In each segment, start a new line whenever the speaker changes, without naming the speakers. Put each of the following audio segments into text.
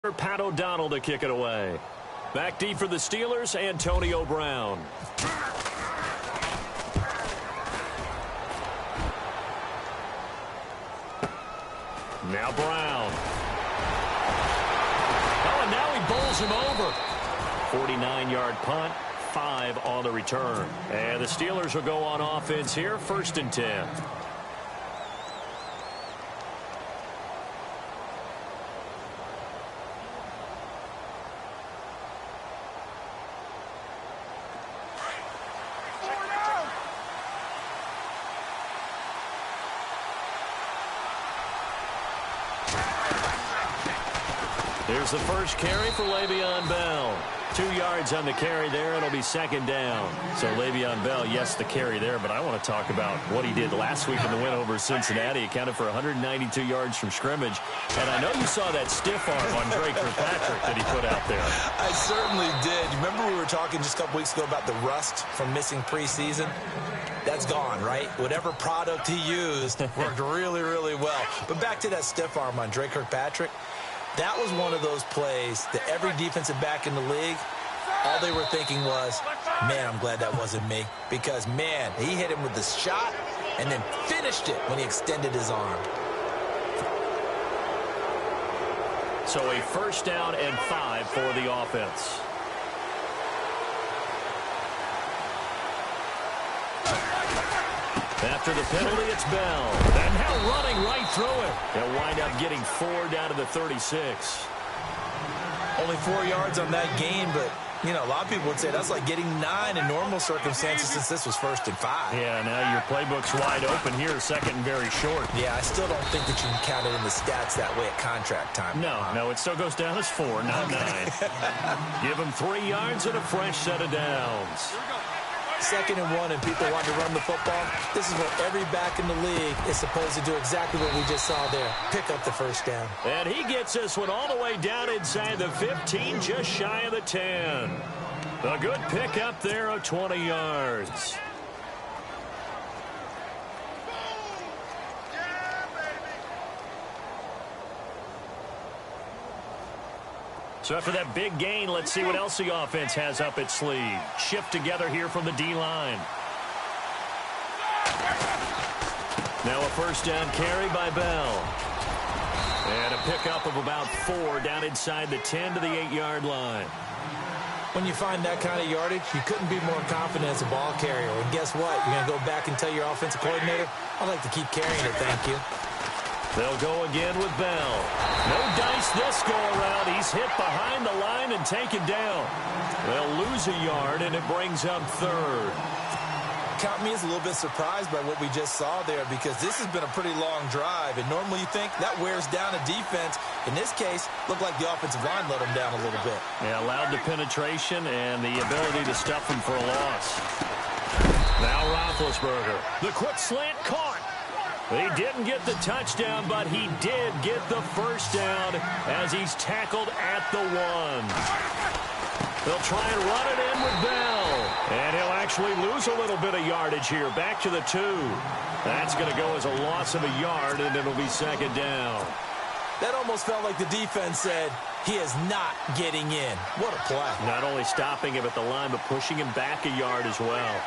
Pat O'Donnell to kick it away. Back deep for the Steelers, Antonio Brown. Now Brown. Oh, and now he bowls him over. 49-yard punt, 5 on the return. And the Steelers will go on offense here, 1st and 10. Here's the first carry for Le'Veon Bell. 2 yards on the carry there. It'll be 2nd down. So Le'Veon Bell, yes, the carry there, but I want to talk about what he did last week in the win over Cincinnati. He accounted for 192 yards from scrimmage. And I know you saw that stiff arm on Drake Kirkpatrick that he put out there.
I certainly did. Remember we were talking just a couple weeks ago about the rust from missing preseason? That's gone, right? Whatever product he used worked really, really well. But back to that stiff arm on Drake Kirkpatrick. That was one of those plays that every defensive back in the league, all they were thinking was, man, I'm glad that wasn't me. Because, man, he hit him with the shot and then finished it when he extended his arm.
So a 1st down and 5 for the offense. After the penalty, it's Bell. And now running right through it. They'll wind up getting 4 down to the 36.
Only 4 yards on that gain, but, you know, a lot of people would say that's like getting 9 in normal circumstances since this was 1st and 5.
Yeah, now your playbook's wide open here, 2nd and very short.
Yeah, I still don't think that you can count it in the stats that way at contract time.
No, it still goes down as 4, not 9. Give him 3 yards and a fresh set of downs.
2nd and 1 and people want to run the football. This is what every back in the league is supposed to do, exactly what we just saw there. Pick up the 1st down.
And he gets this one all the way down inside the 15, just shy of the 10. A good pickup there of 20 yards. So after that big gain, let's see what else the offense has up its sleeve. Shift together here from the D-line. Now a 1st down carry by Bell. And a pickup of about 4 down inside the 10 to the 8-yard line.
When you find that kind of yardage, you couldn't be more confident as a ball carrier. And guess what? You're going to go back and tell your offensive coordinator, I'd like to keep carrying it, thank you.
They'll go again with Bell. No dice this go-around. He's hit behind the line and taken down. They'll lose a yard, and it brings up 3rd.
Count me as a little bit surprised by what we just saw there, because this has been a pretty long drive, and normally you think that wears down a defense. In this case, looked like the offensive line let them down a little bit.
Yeah, allowed the penetration and the ability to stuff them for a loss. Now Roethlisberger. The quick slant caught. He didn't get the touchdown, but he did get the 1st down as he's tackled at the 1. They'll try and run it in with Bell. And he'll actually lose a little bit of yardage here. Back to the 2. That's going to go as a loss of a yard, and it'll be 2nd down.
That almost felt like the defense said, he is not getting in. What a play.
Not only stopping him at the line, but pushing him back a yard as well.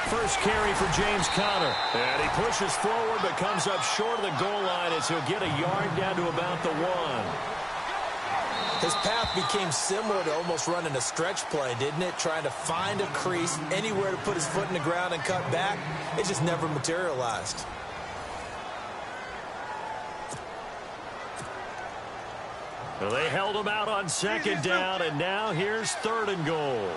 First carry for James Conner. And he pushes forward but comes up short of the goal line as he'll get a yard down to about the 1.
His path became similar to almost running a stretch play, didn't it? Trying to find a crease, anywhere to put his foot in the ground and cut back. It just never materialized.
Well, they held him out on 2nd down, and now here's 3rd and goal.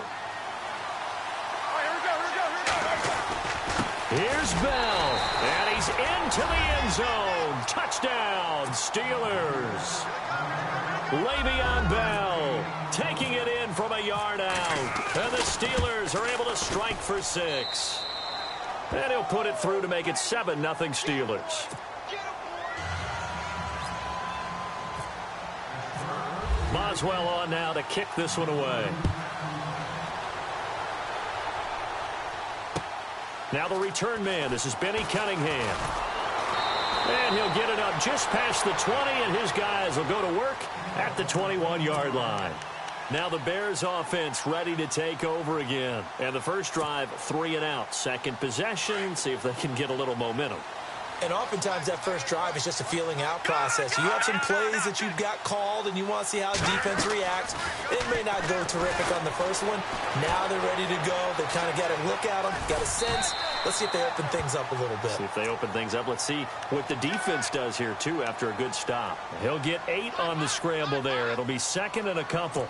Here's Bell, and he's into the end zone. Touchdown, Steelers. Le'Veon Bell taking it in from a yard out. And the Steelers are able to strike for 6. And he'll put it through to make it 7-0 Steelers. Boswell on now to kick this one away. Now the return man. This is Benny Cunningham. And he'll get it up just past the 20, and his guys will go to work at the 21-yard line. Now the Bears offense ready to take over again. And the first drive, 3 and out. Second possession, see if they can get a little momentum.
And oftentimes that first drive is just a feeling out process. You have some plays that you've got called and you want to see how defense reacts. It may not go terrific on the first one. Now they're ready to go. They kind of got a look at them, got a sense. Let's see if they open things up a little bit.
See if they open things up. Let's see what the defense does here, too, after a good stop. He'll get 8 on the scramble there. It'll be second and a couple.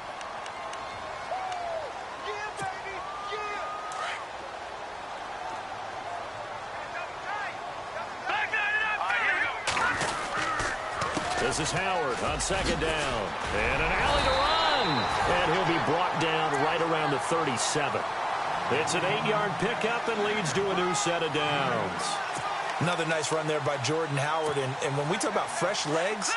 This is Howard on second down. And an alley to run. And he'll be brought down right around the 37. It's an 8-yard pickup and leads to a new set of downs.
Another nice run there by Jordan Howard. And when we talk about fresh legs,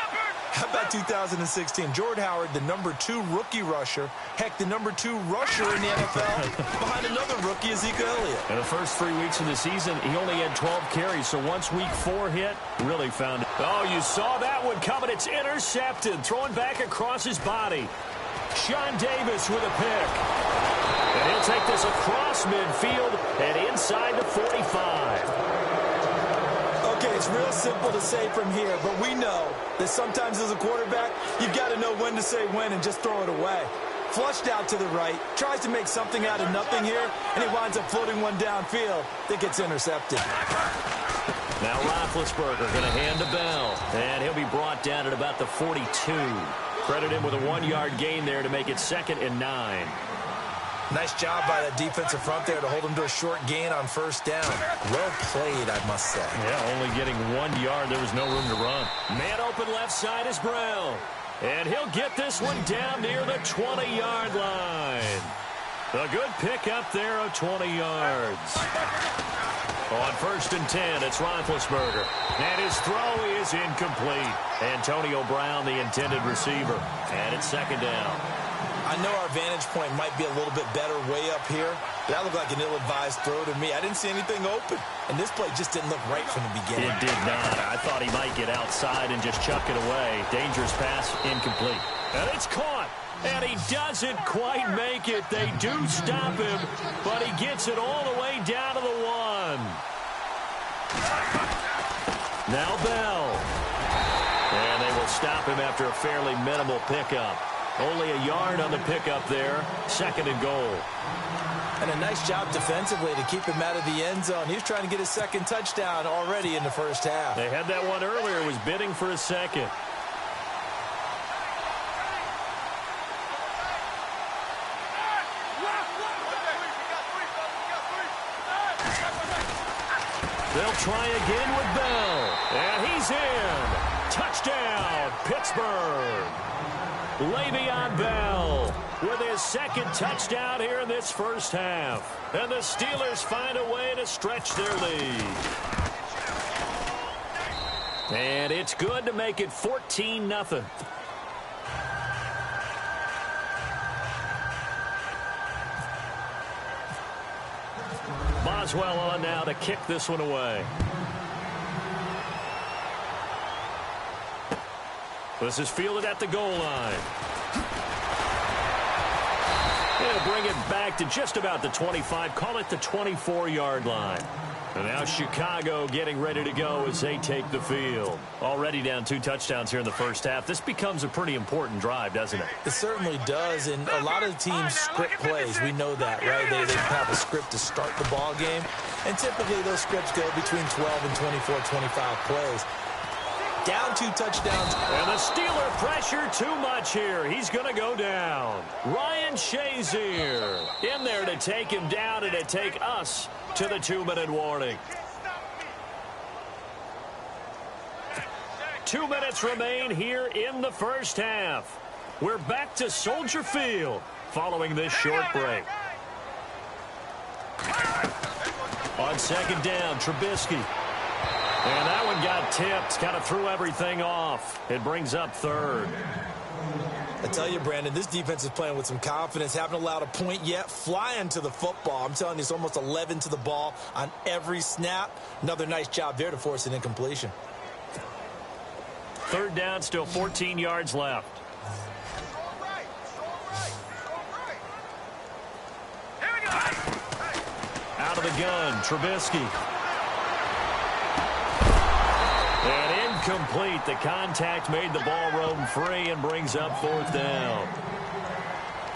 how about 2016? Jordan Howard, the #2 rookie rusher. Heck, the #2 rusher in the NFL behind another rookie, Ezekiel Elliott.
In the first 3 weeks of the season, he only had 12 carries. So once week 4 hit, really found it. Oh, you saw that one coming. It's intercepted. Throwing back across his body. Sean Davis with a pick. And he'll take this across midfield and inside the 45.
Okay, it's real simple to say from here, but we know that sometimes as a quarterback, you've got to know when to say when and just throw it away. Flushed out to the right, tries to make something out of nothing here, and he winds up floating one downfield that gets intercepted.
Now Roethlisberger going to hand to Bell, and he'll be brought down at about the 42. Credit him with a 1-yard gain there to make it 2nd and 9.
Nice job by that defensive front there to hold him to a short gain on first down. Well played, I must say.
Yeah, only getting 1 yard. There was no room to run. Man open left side is Brown. And he'll get this one down near the 20-yard line. A good pickup there of 20 yards. On 1st and 10, it's Roethlisberger. And his throw is incomplete. Antonio Brown, the intended receiver. And it's 2nd down.
I know our vantage point might be a little bit better way up here, but that looked like an ill-advised throw to me. I didn't see anything open, and this play just didn't look right from the beginning.
It did not. I thought he might get outside and just chuck it away. Dangerous pass, incomplete. And it's caught, and he doesn't quite make it. They do stop him, but he gets it all the way down to the 1. Now Bell. And they will stop him after a fairly minimal pickup. Only a yard on the pickup there. 2nd and goal.
And a nice job defensively to keep him out of the end zone. He was trying to get his 2nd touchdown already in the first half.
They had that one earlier. Was bidding for a 2nd. They'll try again with Bell. And he's in. Touchdown, Pittsburgh. Le'Veon Bell with his 2nd touchdown here in this first half. And the Steelers find a way to stretch their lead. And it's good to make it 14-0. Boswell on now to kick this one away. This is fielded at the goal line. He'll bring it back to just about the 25. Call it the 24-yard line. And now Chicago getting ready to go as they take the field. Already down 2 touchdowns here in the first half. This becomes a pretty important drive, doesn't it?
It certainly does. And a lot of teams script plays. We know that, right? They have a script to start the ball game. And typically those scripts go between 12 and 24, 25 plays. Down 2 touchdowns.
And the Steeler pressure too much here. He's going to go down. Ryan Shazier in there to take him down and to take us to the 2-minute warning. 2 minutes remain here in the first half. We're back to Soldier Field following this short break. On 2nd down, Trubisky. And that one got tipped, kind of threw everything off. It brings up 3rd.
I tell you, Brandon, this defense is playing with some confidence. Haven't allowed a point yet. Flying to the football. I'm telling you, it's almost 11 to the ball on every snap. Another nice job there to force an incompletion.
Third down, still 14 yards left. Out of the gun, Trubisky. And incomplete. The contact made the ball roam free and brings up fourth down.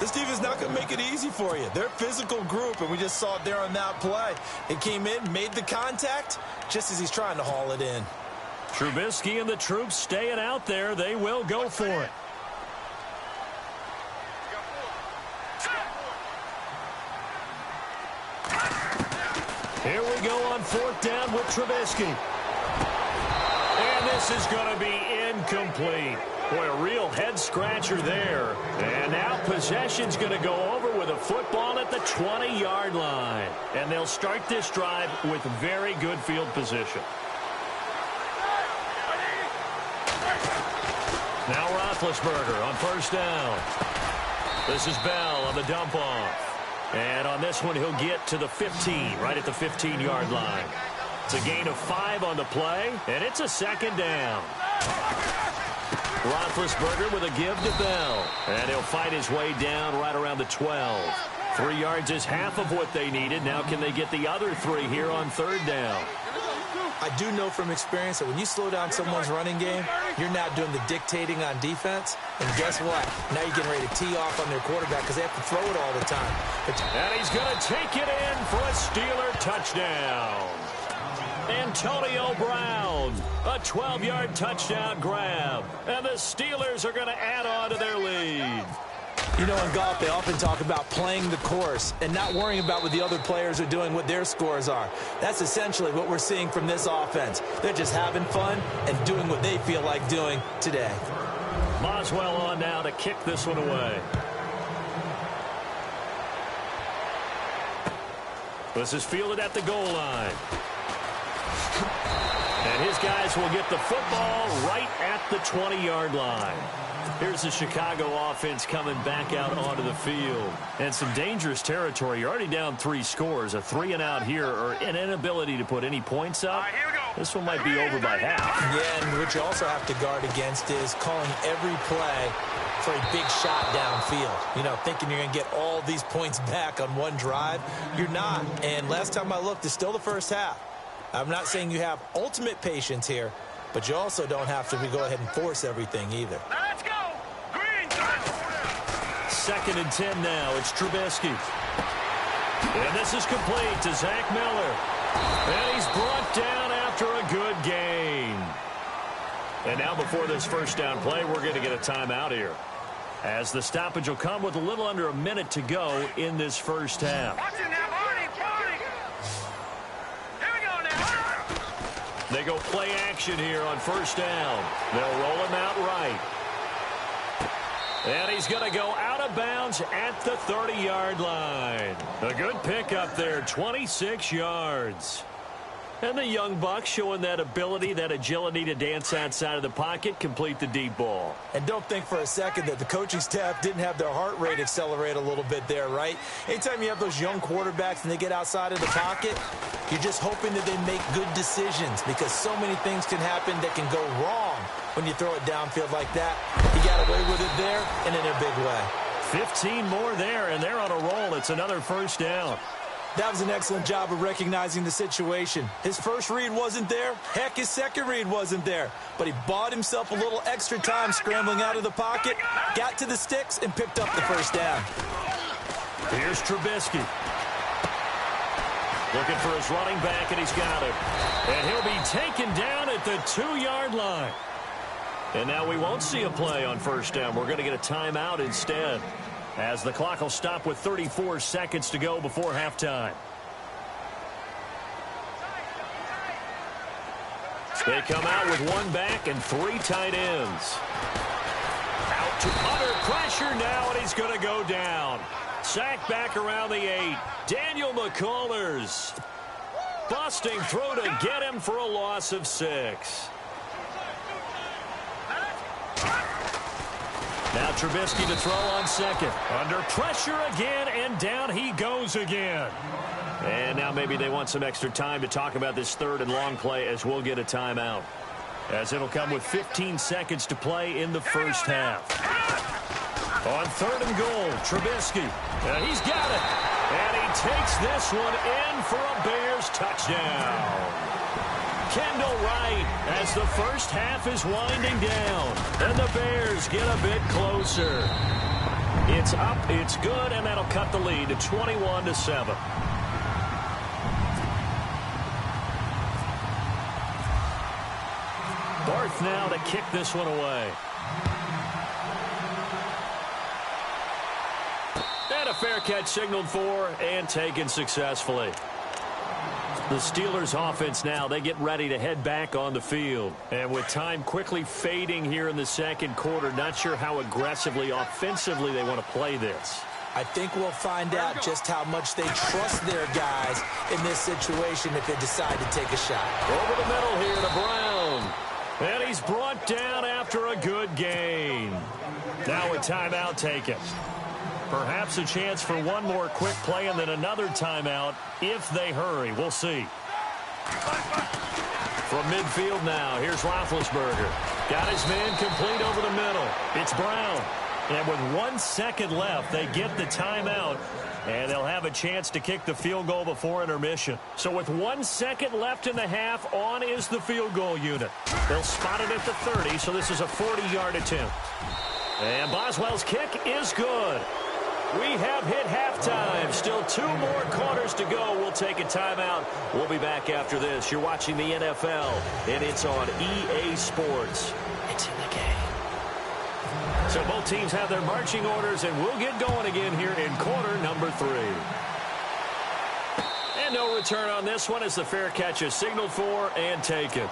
This defense is not going to make it easy for you. They're a physical group, and we just saw it there on that play. It came in, made the contact, just as he's trying to haul it in.
Trubisky and the troops staying out there. They will go for it. Here we go on fourth down with Trubisky. And this is going to be incomplete. Boy, a real head-scratcher there. And now possession's going to go over with a football at the 20-yard line. And they'll start this drive with very good field position. Now Roethlisberger on first down. This is Bell on the dump-off. And on this one, he'll get to the 15, right at the 15-yard line. It's a gain of 5 on the play, and it's a second down. Roethlisberger with a give to Bell. And he'll fight his way down right around the 12. 3 yards is half of what they needed. Now can they get the other 3 here on third down?
I do know from experience that when you slow down someone's running game, you're not doing the dictating on defense. And guess what? Now you're getting ready to tee off on their quarterback because they have to throw it all the time.
And he's going to take it in for a Steeler touchdown. Antonio Brown, a 12-yard touchdown grab. And the Steelers are going to add on to their lead.
You know, in golf, they often talk about playing the course and not worrying about what the other players are doing, what their scores are. That's essentially what we're seeing from this offense. They're just having fun and doing what they feel like doing today.
Boswell on now to kick this one away. This is fielded at the goal line. And his guys will get the football right at the 20-yard line. Here's the Chicago offense coming back out onto the field. And some dangerous territory. You're already down 3 scores. A 3-and-out here or an inability to put any points up. This one might be over by half.
Yeah, and what you also have to guard against is calling every play for a big shot downfield. You know, thinking you're going to get all these points back on one drive. You're not. And last time I looked, it's still the first half. I'm not saying you have ultimate patience here, but you also don't have to go ahead and force everything either.
Let's go! Green!
2nd and 10 now. It's Trubisky. And this is complete to Zach Miller. And he's brought down after a good gain. And now before this first down play, we're going to get a timeout here, as the stoppage will come with a little under a minute to go in this first half.
Watch it now, Barney! Here we go now!
They go play action here on first down. They'll roll him out right. And he's going to go out of bounds at the 30-yard line. A good pickup there, 26 yards. And the young buck showing that ability, that agility to dance outside of the pocket, complete the deep ball.
And don't think for a second that the coaching staff didn't have their heart rate accelerate a little bit there, right? Anytime you have those young quarterbacks and they get outside of the pocket, you're just hoping that they make good decisions, because so many things can happen that can go wrong when you throw it downfield like that. He got away with it there and in a big way.
15 more there, and they're on a roll. It's another first down.
That was an excellent job of recognizing the situation. His first read wasn't there. Heck, his second read wasn't there. But he bought himself a little extra time scrambling out of the pocket, got to the sticks, and picked up the first down.
Here's Trubisky. Looking for his running back, and he's got it. And he'll be taken down at the 2-yard line. And now we won't see a play on first down. We're going to get a timeout instead, as the clock will stop with 34 seconds to go before halftime. They come out with 1 back and 3 tight ends. Out to under pressure now, and he's going to go down. Sacked back around the 8. Daniel McCullers busting through to get him for a loss of 6. Now Trubisky to throw on second. Under pressure again, and down he goes again. And now maybe they want some extra time to talk about this third and long play as we'll get a timeout. As it'll come with 15 seconds to play in the first half. On third and goal, Trubisky. And he's got it. And he takes this one in for a Bears touchdown. Kendall Wright as the first half is winding down. And the Bears get a bit closer. It's up, it's good, and that'll cut the lead to 21-7. Barth now to kick this one away. And a fair catch signaled for and taken successfully. The Steelers offense now, they get ready to head back on the field. And with time quickly fading here in the second quarter, not sure how aggressively, offensively they want to play this.
I think we'll find out just how much they trust their guys in this situation if they decide to take a shot.
Over the middle here to Brown. And he's brought down after a good gain. Now a timeout taken. Perhaps a chance for one more quick play and then another timeout if they hurry. We'll see. From midfield now, here's Roethlisberger. Got his man complete over the middle. It's Brown. And with 1 second left, they get the timeout. And they'll have a chance to kick the field goal before intermission. So with 1 second left in the half, on is the field goal unit. They'll spot it at the 30, so this is a 40-yard attempt. And Boswell's kick is good. We have hit halftime. Still 2 more quarters to go. We'll take a timeout. We'll be back after this. You're watching the NFL, and it's on EA Sports. It's in the game. So both teams have their marching orders, and we'll get going again here in quarter number 3. And no return on this one as the fair catch is signaled for and taken.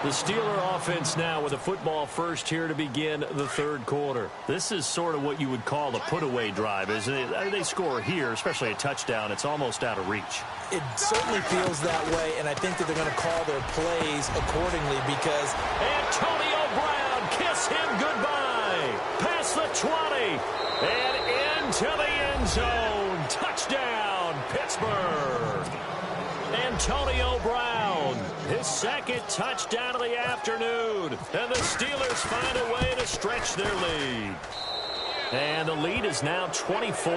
The Steeler offense now with a football first here to begin the third quarter. This is sort of what you would call a put-away drive, isn't it? I mean, they score here, especially a touchdown. It's almost out of reach.
It certainly feels that way, and I think that they're going to call their plays accordingly because
Antonio Brown, kiss him goodbye. Past the 20 and into the end zone. Touchdown, Pittsburgh. Antonio Brown, his second touchdown of the afternoon. And the Steelers find a way to stretch their lead. And the lead is now 24.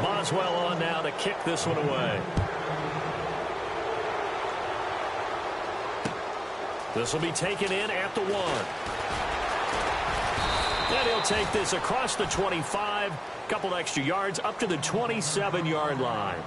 Boswell on now to kick this one away. This will be taken in at the 1. And he'll take this across the 25, couple extra yards up to the 27-yard line.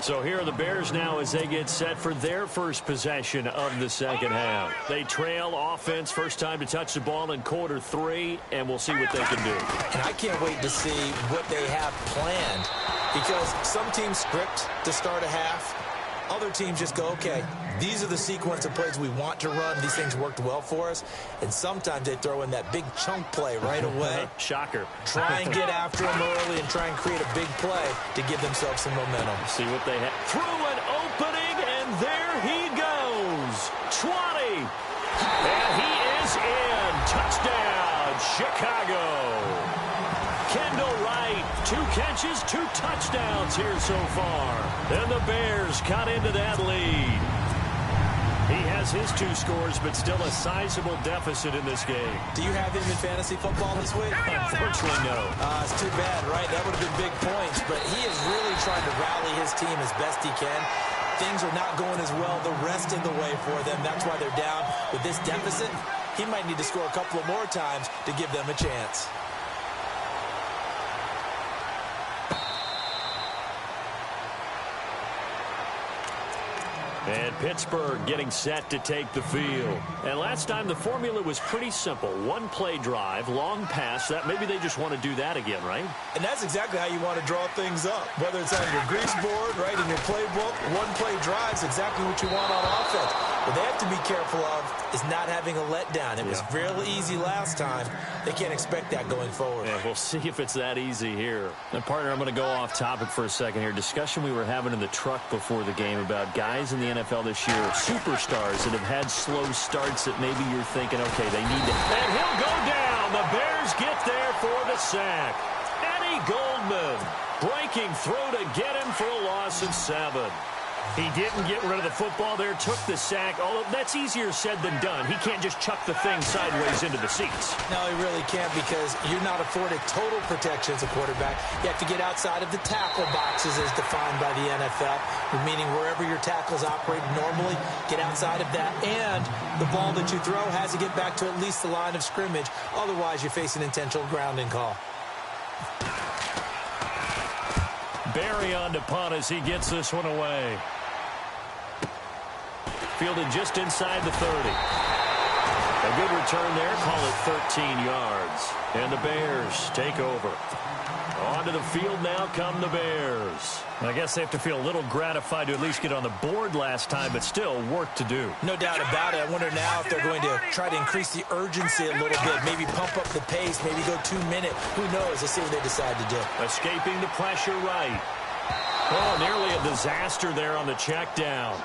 So here are the Bears now as they get set for their first possession of the second half. They trail offense, first time to touch the ball in quarter 3, and we'll see what they can do.
And I can't wait to see what they have planned because some teams script to start a half. Other teams just go, okay, these are the sequence of plays we want to run. These things worked well for us. And sometimes they throw in that big chunk play right away.
Shocker.
Try and get after them early and try and create a big play to give themselves some momentum.
See what they have. Through an opening, and there he goes. 20. And he is in. Touchdown, Chicago. Kendall Wright, 2 catches, 2 touchdowns here so far. And the Bears cut into that lead. He has his 2 scores, but still a sizable deficit in this game.
Do you have him in fantasy football this week?
Unfortunately, no.
It's too bad, right? That would have been big points, but he is really trying to rally his team as best he can. Things are not going as well the rest of the way for them. That's why they're down with this deficit. He might need to score a couple of more times to give them a chance.
And Pittsburgh getting set to take the field. And last time the formula was pretty simple. 1 play drive, long pass. That maybe they just want to do that again, right?
And that's exactly how you want to draw things up. Whether it's on your grease board, right, in your playbook, 1 play drive is exactly what you want on offense. What they have to be careful of is not having a letdown. It was real easy last time. They can't expect that going forward.
Yeah, we'll see if it's that easy here. And partner, I'm going to go off topic for a second here. Discussion we were having in the truck before the game about guys in the NFL this year, superstars that have had slow starts that maybe you're thinking, okay, they need to. And he'll go down. The Bears get there for the sack. Eddie Goldman breaking through to get him for a loss of 7. He didn't get rid of the football there, took the sack. Although that's easier said than done. He can't just chuck the thing sideways into the seats.
No, he really can't, because you're not afforded total protection as a quarterback. You have to get outside of the tackle boxes as defined by the NFL, meaning wherever your tackles operate normally, get outside of that. And the ball that you throw has to get back to at least the line of scrimmage. Otherwise, you face an intentional grounding call.
Barry on to punt as he gets this one away. Fielded just inside the 30. A good return there. Call it 13 yards. And the Bears take over. Onto the field now come the Bears. I guess they have to feel a little gratified to at least get on the board last time, but still work to do.
No doubt about it. I wonder now if they're going to try to increase the urgency a little bit, maybe pump up the pace, maybe go 2 minutes. Who knows? Let's see what they decide to do.
Escaping the pressure right. Oh, nearly a disaster there on the check down.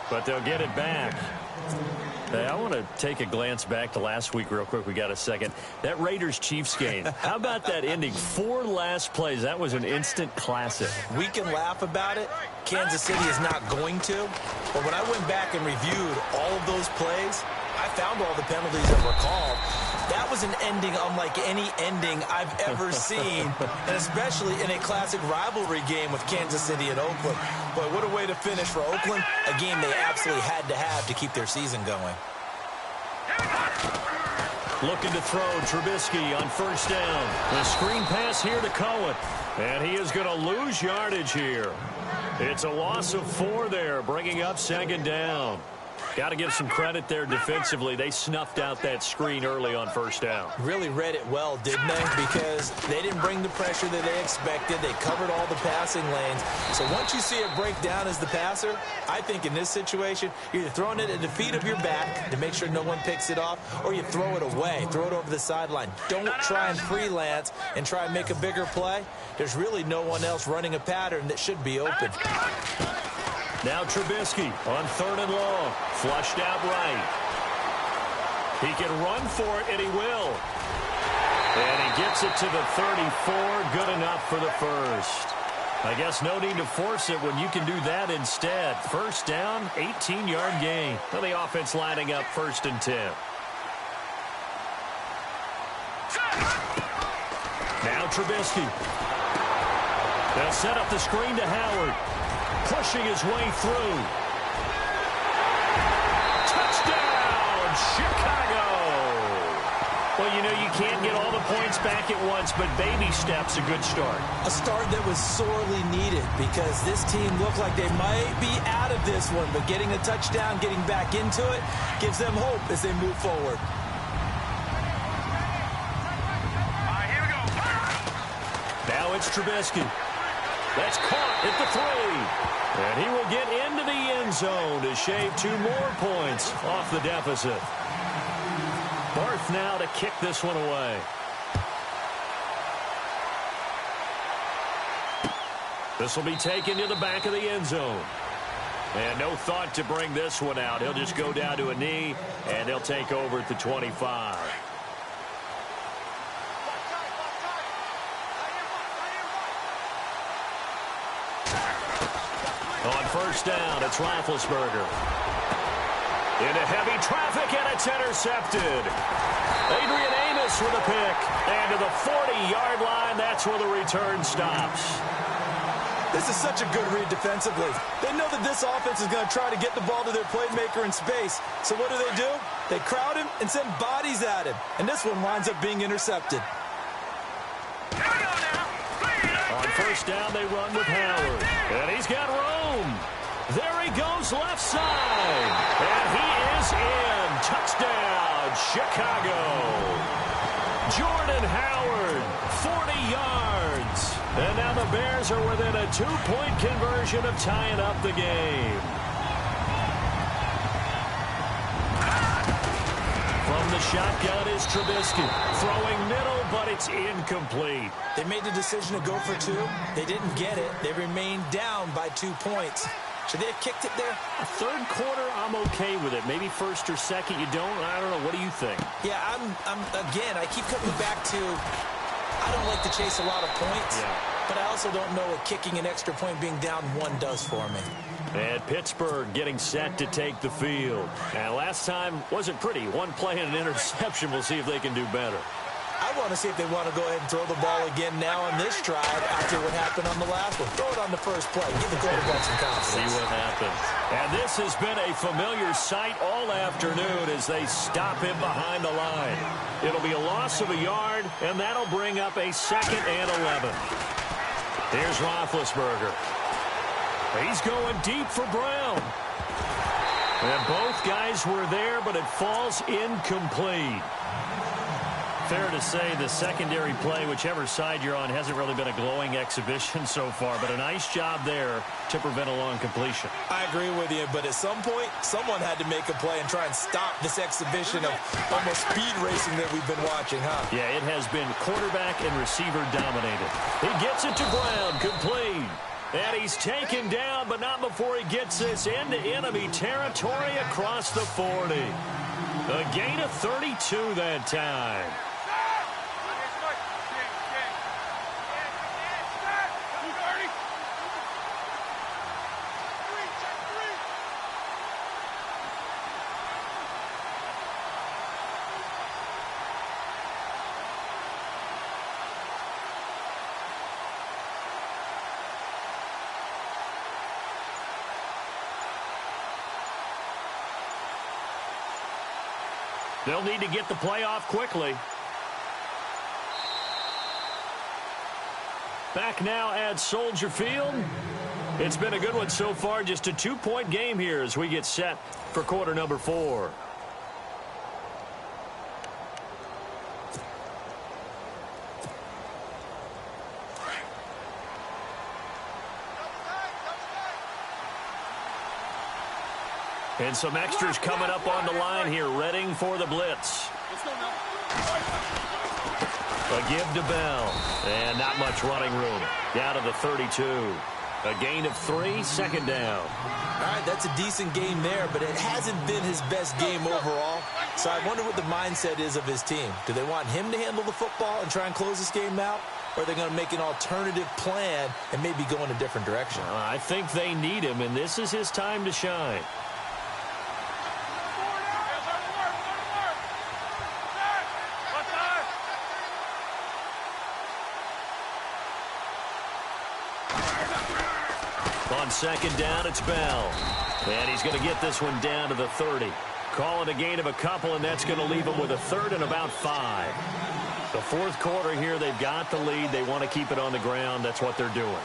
But they'll get it back. Hey, I want to take a glance back to last week real quick. We got a second. That Raiders-Chiefs game. How about that ending? 4 last plays. That was an instant classic.
We can laugh about it. Kansas City is not going to. But when I went back and reviewed all of those plays, I found all the penalties that were called. That was an ending unlike any ending I've ever seen, and especially in a classic rivalry game with Kansas City and Oakland. Boy, what a way to finish for Oakland, a game they absolutely had to have to keep their season going.
Looking to throw, Trubisky on first down. The screen pass here to Cohen, and he is going to lose yardage here. It's a loss of 4 there, bringing up second down. Got to give some credit there defensively. They snuffed out that screen early on first down.
Really read it well, didn't they? Because they didn't bring the pressure that they expected. They covered all the passing lanes. So once you see it break down as the passer, I think in this situation, you're either throwing it at the feet of your back to make sure no one picks it off, or you throw it away, throw it over the sideline. Don't try and freelance and try and make a bigger play. There's really no one else running a pattern that should be open.
Now Trubisky on 3rd and long. Flushed out right. He can run for it, and he will. And he gets it to the 34. Good enough for the first. I guess no need to force it when you can do that instead. First down, 18-yard gain. Well, the offense lining up 1st and 10. Now Trubisky. They'll set up the screen to Howard. Pushing his way through. Touchdown, Chicago. Well, you know, you can't get all the points back at once, but baby steps, a good start.
A start that was sorely needed, because this team looked like they might be out of this one, but getting a touchdown, getting back into it, gives them hope as they move forward.
All right, here we go.
Now it's Trubisky. That's caught at the 3. And he will get into the end zone to shave 2 more points off the deficit. Barth now to kick this one away. This will be taken to the back of the end zone. And no thought to bring this one out. He'll just go down to a knee, and they'll take over at the 25. On first down, it's Roethlisberger. Into heavy traffic, and it's intercepted. Adrian Amos with a pick. And to the 40-yard line, that's where the return stops.
This is such a good read defensively. They know that this offense is going to try to get the ball to their playmaker in space. So what do? They crowd him and send bodies at him. And this one winds up being intercepted.
On first down, they run with Howard. And he's got room. There he goes left side. And he is in. Touchdown, Chicago. Jordan Howard, 40 yards. And now the Bears are within a 2-point conversion of tying up the game. From the shotgun is Trubisky. Throwing middle, but it's incomplete.
They made the decision to go for 2. They didn't get it. They remained down by 2 points. Should they have kicked it there?
Third quarter, I'm okay with it. Maybe first or second, you don't. I don't know. What do you think?
Yeah, again, I keep coming back to, I don't like to chase a lot of points, but I also don't know what kicking an extra point being down one does for me.
And Pittsburgh getting set to take the field. And last time wasn't pretty. One play and an interception. We'll see if they can do better.
I want to see if they want to go ahead and throw the ball again now on this drive after what happened on the last one. Throw it on the first play. Give the quarterback some confidence.
See what happens. And this has been a familiar sight all afternoon as they stop him behind the line. It'll be a loss of a yard, and that'll bring up a 2nd and 11. Here's Roethlisberger. He's going deep for Brown. And both guys were there, but it falls incomplete. Fair to say the secondary play, whichever side you're on, hasn't really been a glowing exhibition so far, but a nice job there to prevent a long completion.
I agree with you, but at some point, someone had to make a play and try and stop this exhibition of almost speed racing that we've been watching, huh?
Yeah, it has been quarterback and receiver dominated. He gets it to Brown, complete. And he's taken down, but not before he gets this into enemy territory across the 40. A gain of 32 that time. They'll need to get the play off quickly. Back now at Soldier Field. It's been a good one so far. Just a 2-point game here as we get set for quarter number 4. And some extras coming up on the line here, readying for the blitz. A give to Bell. And not much running room. Down to the 32. A gain of 3, 2nd down.
All right, that's a decent game there, but it hasn't been his best game overall. So I wonder what the mindset is of his team. Do they want him to handle the football and try and close this game out? Or are they going to make an alternative plan and maybe go in a different direction?
I think they need him, and this is his time to shine. On 2nd down, it's Bell. And he's going to get this one down to the 30. Calling a gain of a couple, and that's going to leave him with a 3rd and about 5. The 4th quarter here, they've got the lead. They want to keep it on the ground. That's what they're doing.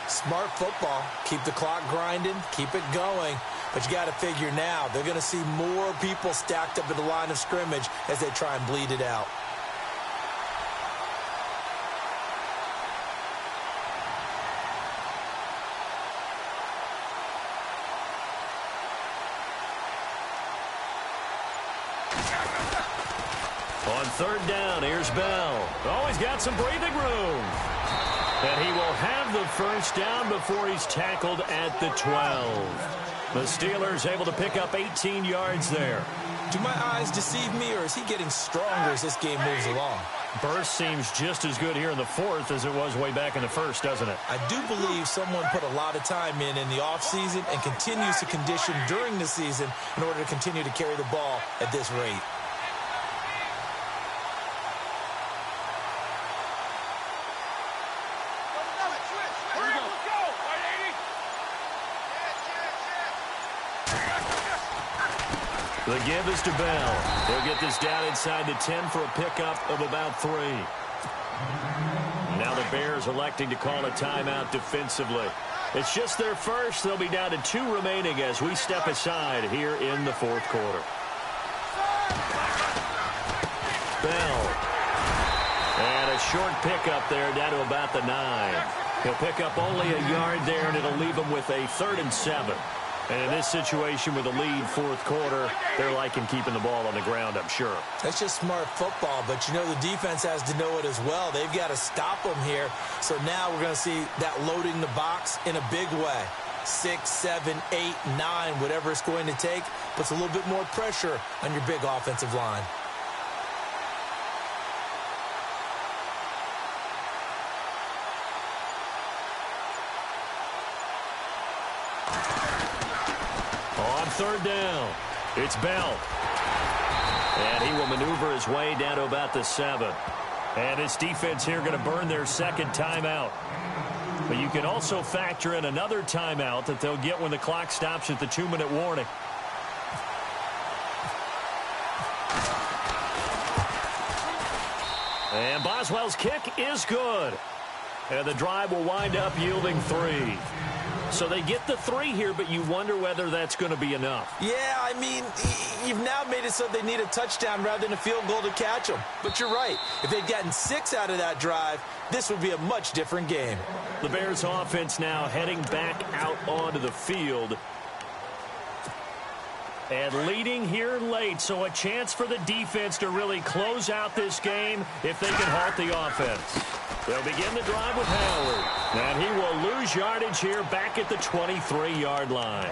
Smart football. Keep the clock grinding. Keep it going. But you got to figure now, they're going to see more people stacked up at the line of scrimmage as they try and bleed it out.
On 3rd down, here's Bell. Oh, he's got some breathing room. And he will have the 1st down before he's tackled at the 12. The Steelers able to pick up 18 yards there.
Do my eyes deceive me, or is he getting stronger as this game moves along?
Burst seems just as good here in the 4th as it was way back in the 1st, doesn't it?
I do believe someone put a lot of time in the offseason and continues to condition during the season in order to continue to carry the ball at this rate.
The give is to Bell. He'll get this down inside the 10 for a pickup of about 3. Now the Bears electing to call a timeout defensively. It's just their first. They'll be down to 2 remaining as we step aside here in the 4th quarter. Bell. And a short pickup there down to about the 9. He'll pick up only a yard there, and it'll leave him with a 3rd and 7. And in this situation with a lead 4th quarter, they're liking keeping the ball on the ground, I'm sure.
That's just smart football, but you know the defense has to know it as well. They've got to stop them here. So now we're going to see that loading the box in a big way. 6, 7, 8, 9, whatever it's going to take, puts a little bit more pressure on your big offensive line.
On third down, it's Bell. And he will maneuver his way down to about the 7. And this defense here going to burn their second timeout. But you can also factor in another timeout that they'll get when the clock stops at the 2-minute warning. And Boswell's kick is good. And the drive will wind up yielding 3. So they get the 3 here, but you wonder whether that's going to be enough.
Yeah, I mean, you've now made it so they need a touchdown rather than a field goal to catch them. But you're right. If they'd gotten 6 out of that drive, this would be a much different game.
The Bears offense now heading back out onto the field. And leading here late, so a chance for the defense to really close out this game if they can halt the offense. They'll begin the drive with Howard. And he will lose yardage here back at the 23-yard line.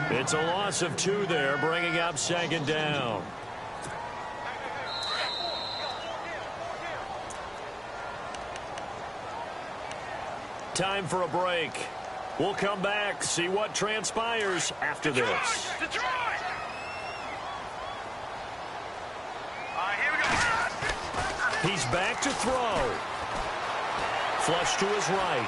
It's a loss of 2 there, bringing up second down. Time for a break. We'll come back, see what transpires after this.
Detroit! Here we go.
He's back to throw. Flush to his right.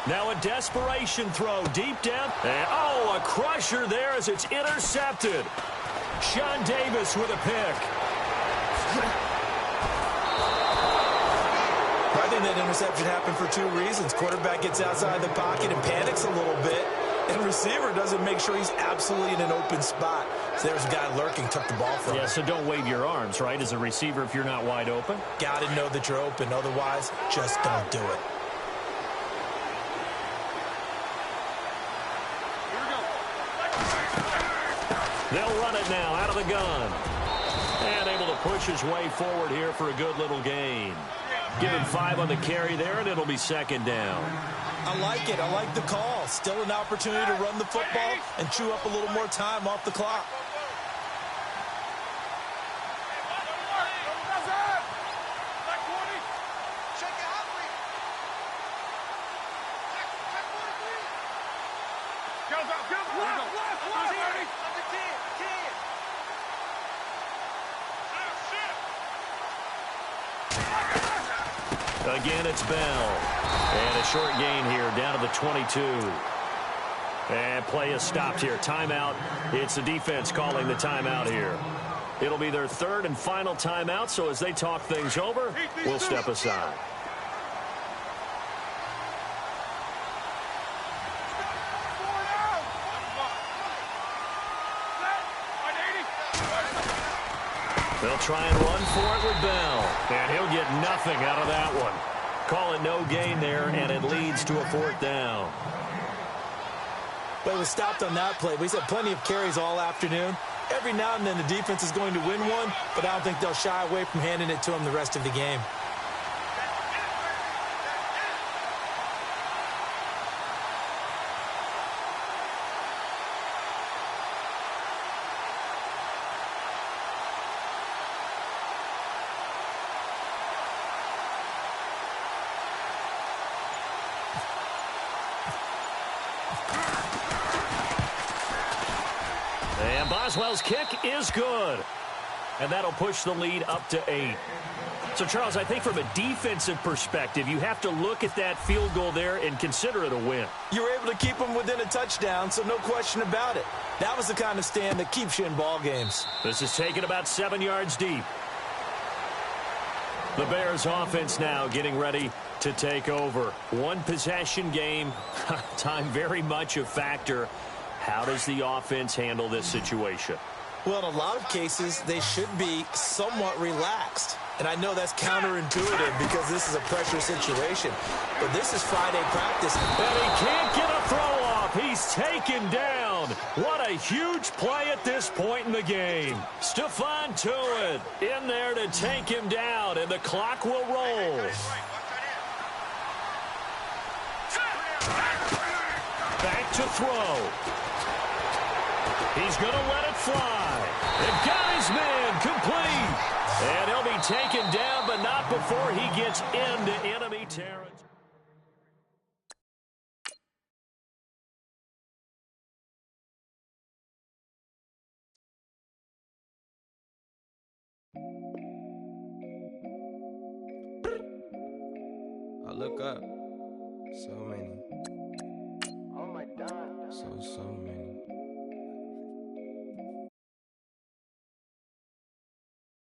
Now a desperation throw deep down. And, oh, a crusher there as it's intercepted. Sean Davis with a pick.
I think that interception happened for 2 reasons. Quarterback gets outside the pocket and panics a little bit. And receiver doesn't make sure he's absolutely in an open spot. So there's a guy lurking, took the ball from him.
Yeah, so don't wave your arms, right, as a receiver if you're not wide open.
Got to know that you're open. Otherwise, just don't do it.
They'll run it now out of the gun. And able to push his way forward here for a good little gain. Give him 5 on the carry there, and it'll be second down.
I like it. I like the call. Still an opportunity to run the football and chew up a little more time off the clock.
Again, it's Bell. And a short gain here down to the 22. And play is stopped here. Timeout. It's the defense calling the timeout here. It'll be their 3rd and final timeout, so as they talk things over, we'll step aside. They'll try and run for it with Bell. And he'll get nothing out of that one. Call it no gain there, and it leads to a 4th down.
But it was stopped on that play. We've had plenty of carries all afternoon. Every now and then the defense is going to win one, but I don't think they'll shy away from handing it to him the rest of the game.
And Boswell's kick is good. And that'll push the lead up to 8. So, Charles, I think from a defensive perspective, you have to look at that field goal there and consider it a win.
You were able to keep them within a touchdown, so no question about it. That was the kind of stand that keeps you in ball games.
This is taken about 7 yards deep. The Bears offense now getting ready to take over. 1 possession game. Time very much a factor. How does the offense handle this situation?
Well, in a lot of cases, they should be somewhat relaxed. And I know that's counterintuitive because this is a pressure situation. But this is Friday practice.
And he can't get a throw off. He's taken down. What a huge play at this point in the game. Stephon Tuitt in there to take him down, and the clock will roll. Back to throw. He's going to let it fly. And got his man complete. And he'll be taken down, but not before he gets into enemy territory.
I look up. So many. Oh my God. So